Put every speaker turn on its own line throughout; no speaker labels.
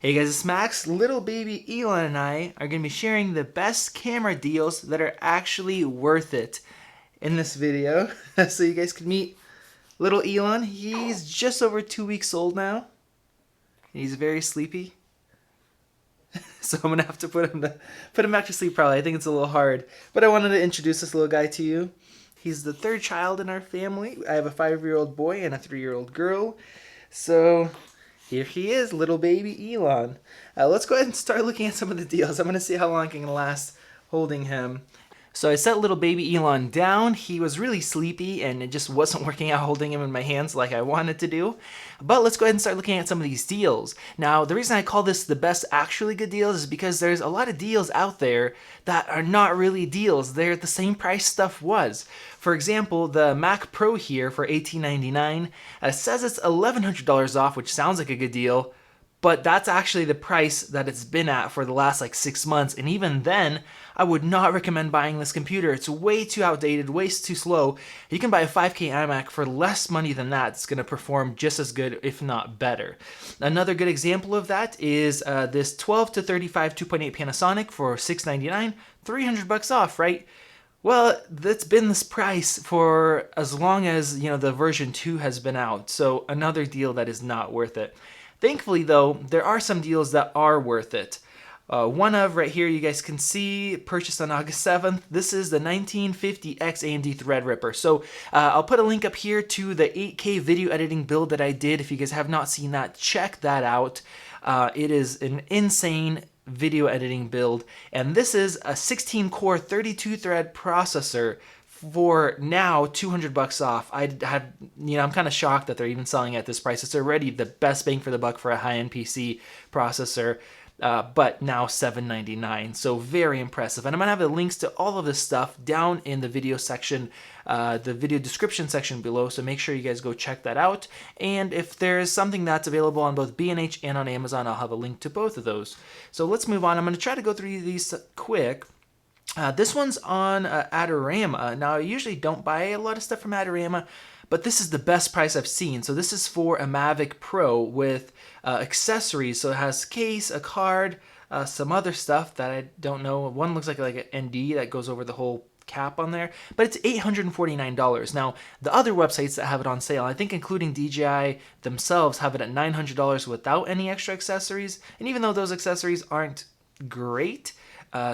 Hey guys, it's Max. Little baby Elon and I are going to be sharing the best camera deals that are actually worth it in this video. So you guys can meet little Elon. He's just over 2 weeks old now. He's very sleepy. So I'm going to have to put him back to sleep probably. I think it's a little hard. But I wanted to introduce this little guy to you. He's the third child in our family. I have a 5-year-old boy and a 3-year-old girl. So here he is, little baby Elon. Let's go ahead and start looking at some of the deals. I'm going to see how long I can last holding him. So I set little baby Elon down. He was really sleepy and it just wasn't working out holding him in my hands like I wanted to do. But let's go ahead and start looking at some of these deals. Now, the reason I call this the best actually good deals is because there's a lot of deals out there that are not really deals. They're the same price stuff was. For example, the Mac Pro here for $1899 says it's $1,100 off, which sounds like a good deal. But that's actually the price that it's been at for the last like 6 months. And even then, I would not recommend buying this computer. It's way too outdated, way too slow. You can buy a 5K iMac for less money than that. It's going to perform just as good, if not better. Another good example of that is this 12 to 35 2.8 Panasonic for $699, $300 off, right? Well, that's been this price for as long as, the version 2 has been out. So another deal that is not worth it. Thankfully, though, there are some deals that are worth it. One of right here, you guys can see, purchased on August 7th. This is the 1950X AMD Threadripper. So I'll put a link up here to the 8K video editing build that I did. If you guys have not seen that, check that out. It is an insane video editing build. And this is a 16-core 32-thread processor for now $200 off. I'm kind of shocked that they're even selling at this price. It's already the best bang for the buck for a high-end PC processor, but now $799. So very impressive. And I'm gonna have the links to all of this stuff down in the video section, the video description section below. So make sure you guys go check that out. And if there's something that's available on both B&H and on Amazon, I'll have a link to both of those. So let's move on. I'm gonna try to go through these quick. This one's on Adorama. Now, I usually don't buy a lot of stuff from Adorama, but this is the best price I've seen. So this is for a Mavic Pro with accessories. So it has case, a card, some other stuff that I don't know. One looks like an ND that goes over the whole cap on there, but it's $849. Now, the other websites that have it on sale, I think including DJI themselves, have it at $900 without any extra accessories. And even though those accessories aren't great,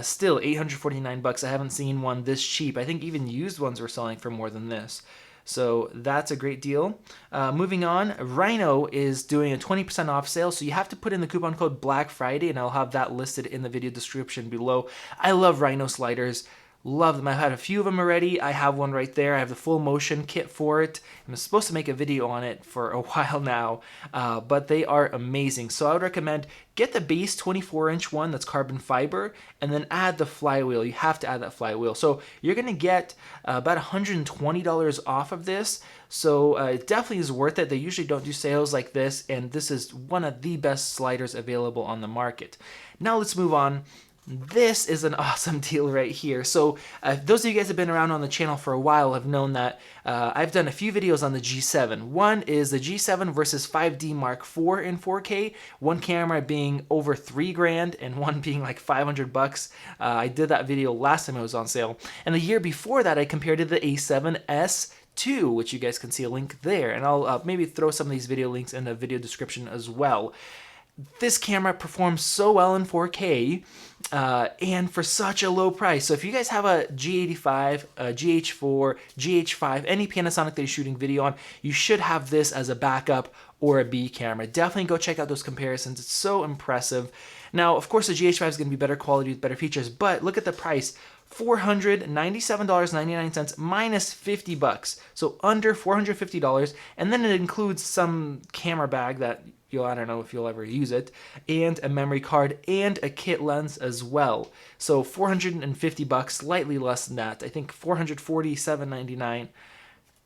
still $849. I haven't seen one this cheap. I think even used ones were selling for more than this. So that's a great deal. Moving on, Rhino is doing a 20% off sale, so you have to put in the coupon code BlackFriday, and I'll have that listed in the video description below. I love Rhino sliders. Love them. I've had a few of them already. I have one right there. I have the full motion kit for it. I'm supposed to make a video on it for a while now, but they are amazing. So I would recommend get the base 24-inch one that's carbon fiber, and then add the flywheel. You have to add that flywheel. So you're going to get about $120 off of this. So it definitely is worth it. They usually don't do sales like this, and this is one of the best sliders available on the market. Now let's move on. This is an awesome deal right here. So those of you guys who have been around on the channel for a while have known that I've done a few videos on the G7. One is the G7 versus 5D Mark IV in 4K. One camera being over $3,000 and one being like $500. I did that video last time it was on sale. And the year before that, I compared it to the A7 II, which you guys can see a link there. And I'll maybe throw some of these video links in the video description as well. This camera performs so well in 4K and for such a low price. So if you guys have a G85, a GH4, GH5, any Panasonic that you're shooting video on, you should have this as a backup or a B camera. Definitely go check out those comparisons. It's so impressive. Now, of course, the GH5 is going to be better quality with better features, but look at the price. $497.99 minus $50. So under $450. And then it includes some camera bag that I don't know if you'll ever use it, and a memory card and a kit lens as well. So $450, slightly less than that. I think $447.99.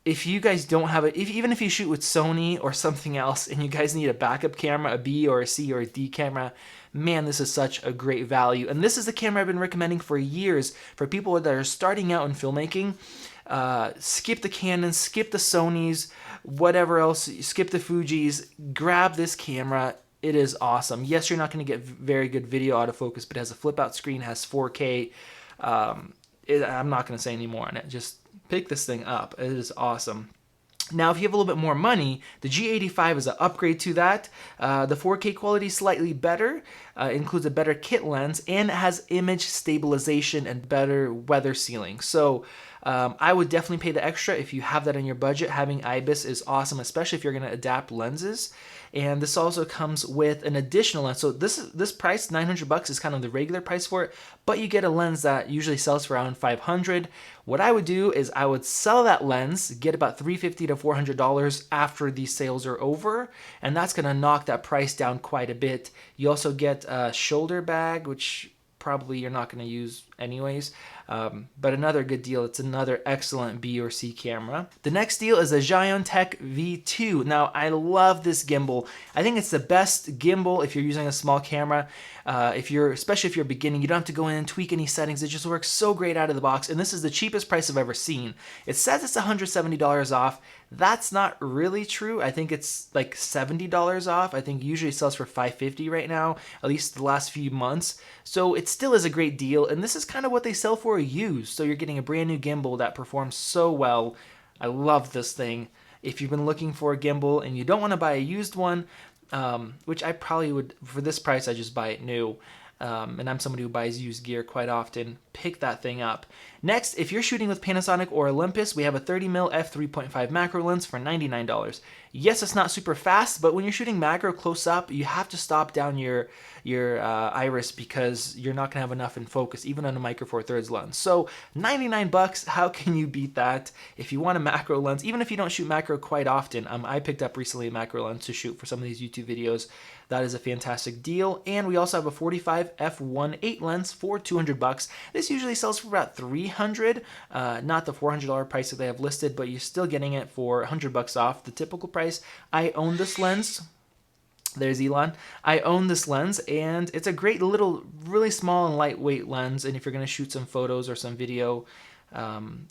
If you guys don't have it, even if you shoot with Sony or something else and you guys need a backup camera, a B or a C or a D camera, man, this is such a great value. And this is the camera I've been recommending for years for people that are starting out in filmmaking. Skip the Canons, skip the Sonys, whatever else, skip the Fujis, grab this camera. it is awesome. Yes, you're not going to get very good video autofocus, but it has a flip out screen, has 4K. I'm not going to say any more on it. Just pick this thing up. It is awesome. Now, if you have a little bit more money, the G85 is an upgrade to that. The 4K quality is slightly better, includes a better kit lens, and it has image stabilization and better weather sealing. So I would definitely pay the extra if you have that in your budget. Having IBIS is awesome, especially if you're going to adapt lenses. And this also comes with an additional lens. So this price, $900, is kind of the regular price for it, but you get a lens that usually sells for around $500. What I would do is I would sell that lens, get about $350 to $400 after these sales are over, and that's going to knock that price down quite a bit. You also get a shoulder bag, which probably you're not going to use anyways, but another good deal. It's another excellent B or C camera. The next deal is a Giontech V2. Now, I love this gimbal. I think it's the best gimbal if you're using a small camera. Especially if you're beginning, you don't have to go in and tweak any settings. It just works so great out of the box, and this is the cheapest price I've ever seen. It says it's $170 off. That's not really true. I think it's like $70 off. I think usually it sells for $550 right now, at least the last few months. So it still is a great deal, and this is kind of what they sell for used. So you're getting a brand new gimbal that performs so well. I love this thing. If you've been looking for a gimbal and you don't want to buy a used one, which I probably would, for this price, I just buy it new. And I'm somebody who buys used gear quite often. Pick that thing up. Next, if you're shooting with Panasonic or Olympus, we have a 30mm f3.5 macro lens for $99. Yes, it's not super fast, but when you're shooting macro close up, you have to stop down your iris because you're not gonna have enough in focus, even on a micro four thirds lens. So $99, how can you beat that? If you want a macro lens, even if you don't shoot macro quite often, I picked up recently a macro lens to shoot for some of these YouTube videos. That is a fantastic deal. And we also have a 45 f1.8 lens for $200. This usually sells for about $300, not the $400 price that they have listed, but you're still getting it for $100 off the typical price. I own this lens. There's Elon. I own this lens, and it's a great little, really small and lightweight lens. And if you're going to shoot some photos or some video,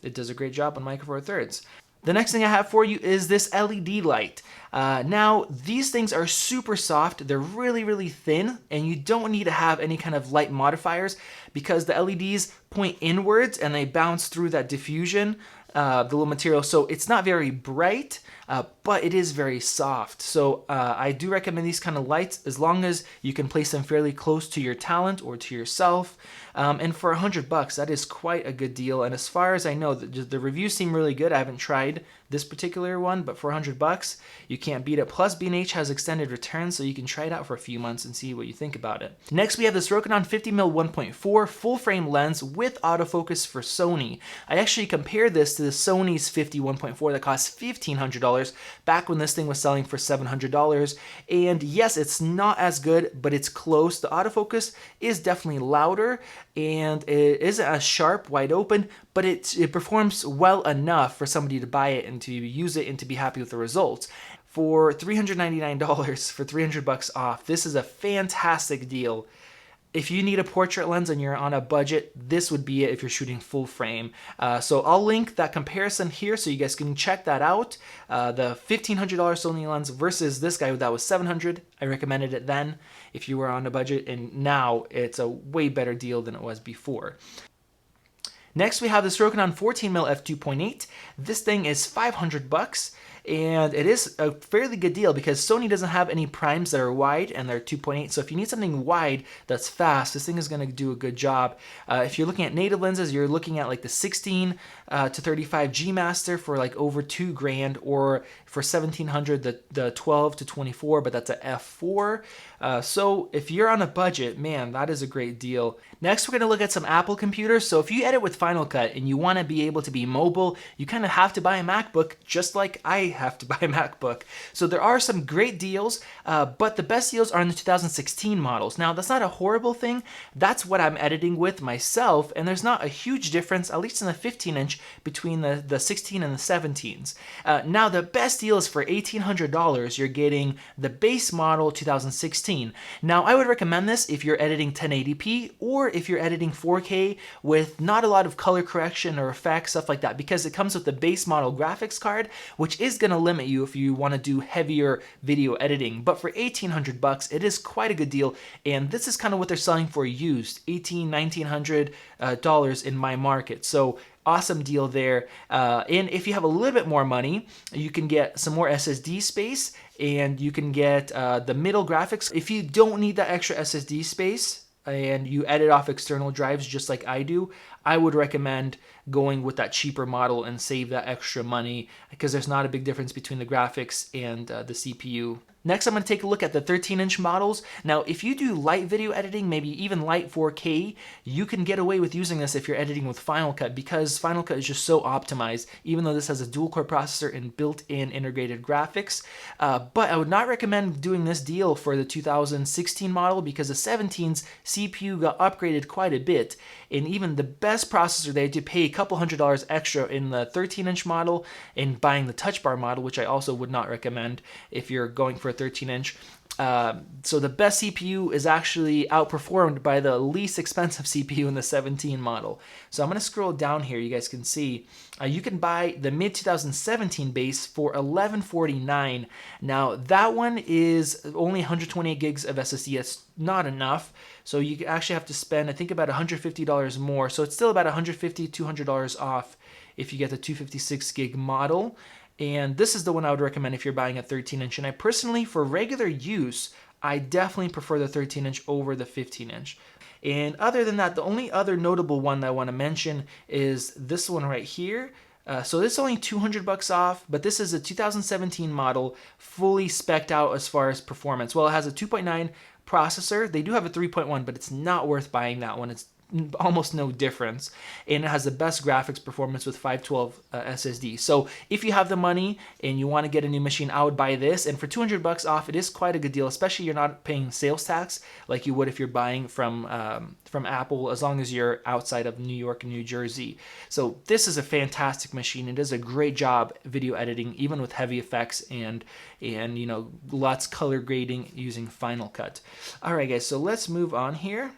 it does a great job on micro four thirds. The next thing I have for you is this LED light. Now, these things are super soft. They're really, really thin, and you don't need to have any kind of light modifiers because the LEDs point inwards and they bounce through that diffusion, the little material. So it's not very bright, but it is very soft. So I do recommend these kind of lights as long as you can place them fairly close to your talent or to yourself. And for $100, that is quite a good deal. And as far as I know, the reviews seem really good. I haven't tried this particular one, but for $100, you can't beat it. Plus, B&H has extended returns, so you can try it out for a few months and see what you think about it. Next, we have this Rokinon 50mm 1.4 full-frame lens with autofocus for Sony. I actually compared this to the Sony's 50 1.4 that cost $1,500 back when this thing was selling for $700. And yes, it's not as good, but it's close. The autofocus is definitely louder, and it isn't as sharp, wide open, but it performs well enough for somebody to buy it and to use it and to be happy with the results. For $399, for $300 off, this is a fantastic deal. If you need a portrait lens and you're on a budget, this would be it if you're shooting full frame. So I'll link that comparison here so you guys can check that out. The $1,500 Sony lens versus this guy that was $700. I recommended it then if you were on a budget, and now it's a way better deal than it was before. Next, we have this Rokinon 14mm f2.8. This thing is $500. And it is a fairly good deal because Sony doesn't have any primes that are wide and they're 2.8. So if you need something wide that's fast, this thing is going to do a good job. If you're looking at native lenses, you're looking at like the 16 to 35 G Master for like over $2,000, or for $1,700 the 12 to 24, but that's a f4. So if you're on a budget, man, that is a great deal. Next, we're going to look at some Apple computers. So if you edit with Final Cut and you want to be able to be mobile, you kind of have to buy a MacBook, just like I have to buy a MacBook. So there are some great deals, but the best deals are in the 2016 models. Now, that's not a horrible thing. That's what I'm editing with myself, and there's not a huge difference, at least in the 15-inch, between the 16 and the 17s. Now, the best deal is for $1,800. You're getting the base model 2016. Now, I would recommend this if you're editing 1080p or if you're editing 4K with not a lot of color correction or effects, stuff like that, because it comes with the base model graphics card, which is going to limit you if you want to do heavier video editing. But for $1,800, it is quite a good deal, and this is kind of what they're selling for used, $1,900 in my market. So awesome deal there. And if you have a little bit more money, you can get some more SSD space, and you can get the middle graphics. If you don't need that extra SSD space and you edit off external drives just like I do, I would recommend going with that cheaper model and save that extra money, because there's not a big difference between the graphics and the CPU. Next, I'm going to take a look at the 13-inch models. Now, if you do light video editing, maybe even light 4K, you can get away with using this if you're editing with Final Cut, because Final Cut is just so optimized, even though this has a dual-core processor and built-in integrated graphics. But I would not recommend doing this deal for the 2016 model, because the 17's CPU got upgraded quite a bit, and even the best processor, they had to pay a couple $100 extra in the 13-inch model and buying the Touch Bar model, which I also would not recommend if you're going for a 13-inch. So the best CPU is actually outperformed by the least expensive CPU in the 17 model. So I'm going to scroll down here. You guys can see you can buy the mid-2017 base for $1,149. Now that one is only 128 gigs of SSD. That's not enough. So you actually have to spend, I think, about $150 more. So it's still about $150, $200 off if you get the 256 gig model. And this is the one I would recommend if you're buying a 13-inch. And I personally, for regular use, I definitely prefer the 13-inch over the 15-inch. And other than that, the only other notable one that I want to mention is this one right here. So this is only $200 off, but this is a 2017 model, fully spec'd out as far as performance. Well, it has a 2.9 processor. They do have a 3.1, but it's not worth buying that one. It's almost no difference, and it has the best graphics performance with 512 SSD. So if you have the money and you want to get a new machine, I would buy this, and for $200 off, it is quite a good deal, especially you're not paying sales tax like you would if you're buying from Apple, as long as you're outside of New York and New Jersey. So this is a fantastic machine. It does a great job video editing, even with heavy effects and you know, lots color grading using Final Cut. All right, guys, so let's move on here.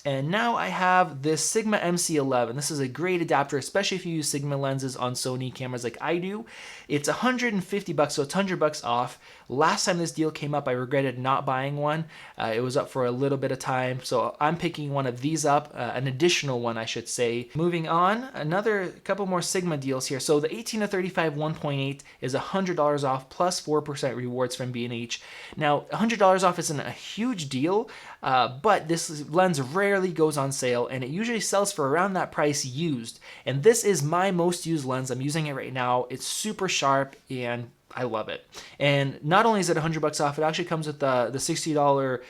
And now I have this Sigma MC11. This is a great adapter, especially if you use Sigma lenses on Sony cameras like I do. It's $150, so it's $100 off. Last time this deal came up, I regretted not buying one. It was up for a little bit of time, so I'm picking one of these up, an additional one, I should say. Moving on, another couple more Sigma deals here. So the 18 to 35 1.8 is $100 off plus 4% rewards from B&H. Now, $100 off isn't a huge deal, but this lens rarely goes on sale, and it usually sells for around that price used. And this is my most used lens. I'm using it right now. It's super sharp, and I love it. And not only is it $100 off, it actually comes with the $60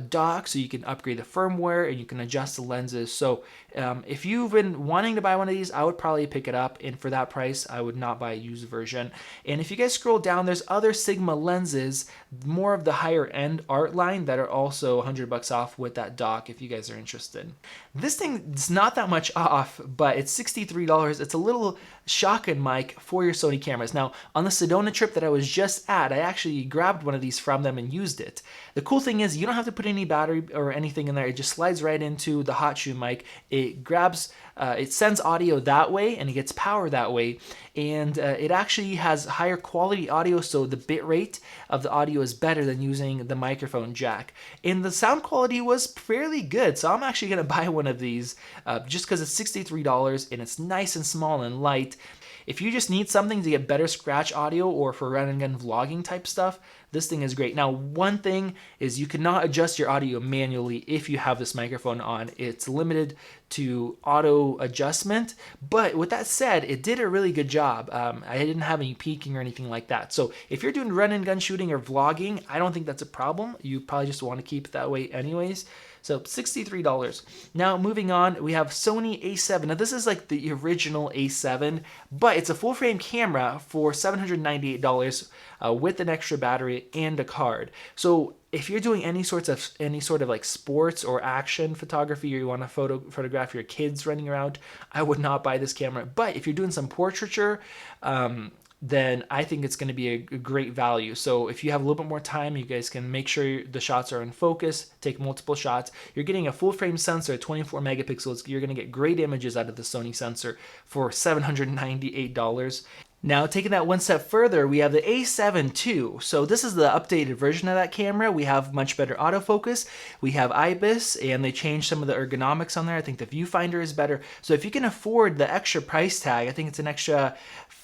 dock, so you can upgrade the firmware and you can adjust the lenses. So if you've been wanting to buy one of these, I would probably pick it up, and for that price I would not buy a used version. And if you guys scroll down, there's other Sigma lenses, more of the higher end art line, that are also $100 off with that dock if you guys are interested. This thing is not that much off, but it's $63. It's a little shotgun mic for your Sony cameras. Now, on the Sedona trip that I was just at, I actually grabbed one of these from them and used it. The cool thing is you don't have to put any battery or anything in there. It just slides right into the hot shoe mic. It grabs, it sends audio that way, and it gets power that way. And it actually has higher quality audio, so the bit rate of the audio is better than using the microphone jack. And the sound quality was fairly good, so I'm actually going to buy one of these just because it's $63 and it's nice and small and light. If you just need something to get better scratch audio or for run and gun vlogging type stuff, this thing is great. Now, one thing is you cannot adjust your audio manually if you have this microphone on. It's limited to auto adjustment, but with that said, it did a really good job. I didn't have any peaking or anything like that. So if you're doing run and gun shooting or vlogging, I don't think that's a problem. You probably just want to keep it that way anyways. So $63. Now moving on, we have Sony A7. Now this is like the original A7, but it's a full frame camera for $798 with an extra battery and a card. So if you're doing any sort of like sports or action photography, or you want to photograph your kids running around, I would not buy this camera. But if you're doing some portraiture, then I think it's going to be a great value. So if you have a little bit more time, you guys can make sure the shots are in focus, take multiple shots. You're getting a full frame sensor at 24 megapixels. You're going to get great images out of the Sony sensor for $798. Now, taking that one step further, we have the A7 II. So this is the updated version of that camera. We have much better autofocus. We have IBIS, and they changed some of the ergonomics on there. I think the viewfinder is better. So if you can afford the extra price tag, I think it's an extra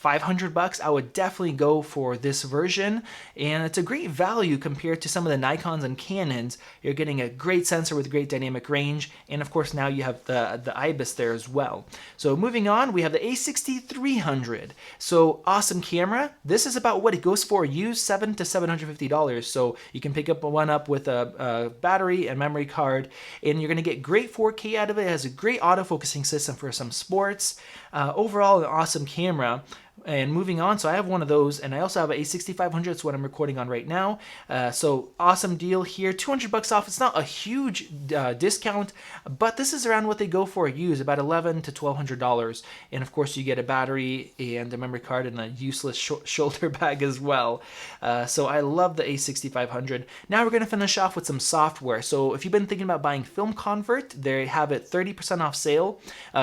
$500, I would definitely go for this version. And it's a great value compared to some of the Nikons and Canons. You're getting a great sensor with great dynamic range. And of course, now you have the IBIS there as well. So moving on, we have the A6300. So awesome camera. This is about what it goes for used, $700 to $750. So you can pick up one up with a battery and memory card, and you're gonna get great 4K out of it. It has a great autofocusing system for some sports. Overall, an awesome camera. And moving on, so I have one of those, and I also have an A6500. It's what I'm recording on right now. So awesome deal here, $200 off. It's not a huge discount, but this is around what they go for used, about $1,100 to $1,200. And of course, you get a battery and a memory card and a useless shoulder bag as well. So I love the A6500. Now we're gonna finish off with some software. So if you've been thinking about buying Film Convert, they have it 30% off sale.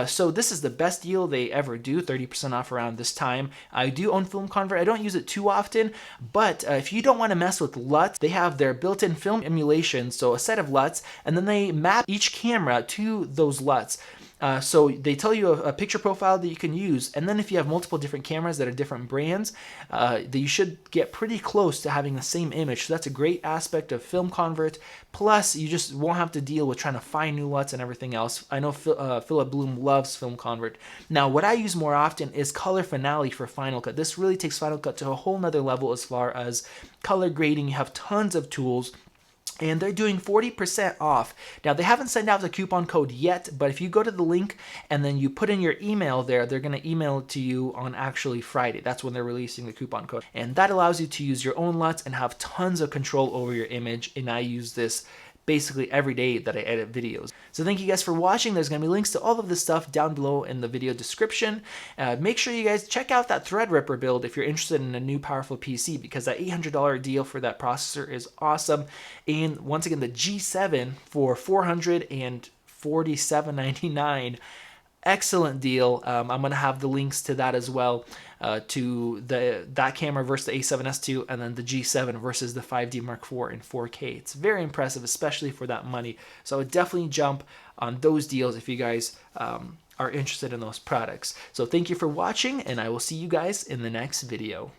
So this is the best deal they ever do, 30% off around this time. I do own Film Convert. I don't use it too often, but if you don't want to mess with LUTs, they have their built-in film emulation, so a set of LUTs, and then they map each camera to those LUTs. So they tell you a picture profile that you can use, and then if you have multiple different cameras that are different brands, that you should get pretty close to having the same image. So that's a great aspect of Film Convert. Plus, you just won't have to deal with trying to find new LUTs and everything else. I know Philip Bloom loves Film Convert. Now, what I use more often is Color Finale for Final Cut. This really takes Final Cut to a whole nother level as far as color grading. You have tons of tools. And they're doing 40% off. Now, they haven't sent out the coupon code yet, but if you go to the link and then you put in your email there, they're going to email it to you on actually Friday. That's when they're releasing the coupon code. And that allows you to use your own LUTs and have tons of control over your image. And I use this basically every day that I edit videos. So thank you guys for watching. There's going to be links to all of this stuff down below in the video description. Make sure you guys check out that Threadripper build if you're interested in a new powerful PC, because that $800 deal for that processor is awesome. And once again, the G7 for $447.99. Excellent deal. I'm going to have the links to that as well, to that camera versus the A7S II, and then the G7 versus the 5D Mark IV in 4K. It's very impressive, especially for that money. So I would definitely jump on those deals if you guys are interested in those products. So thank you for watching, and I will see you guys in the next video.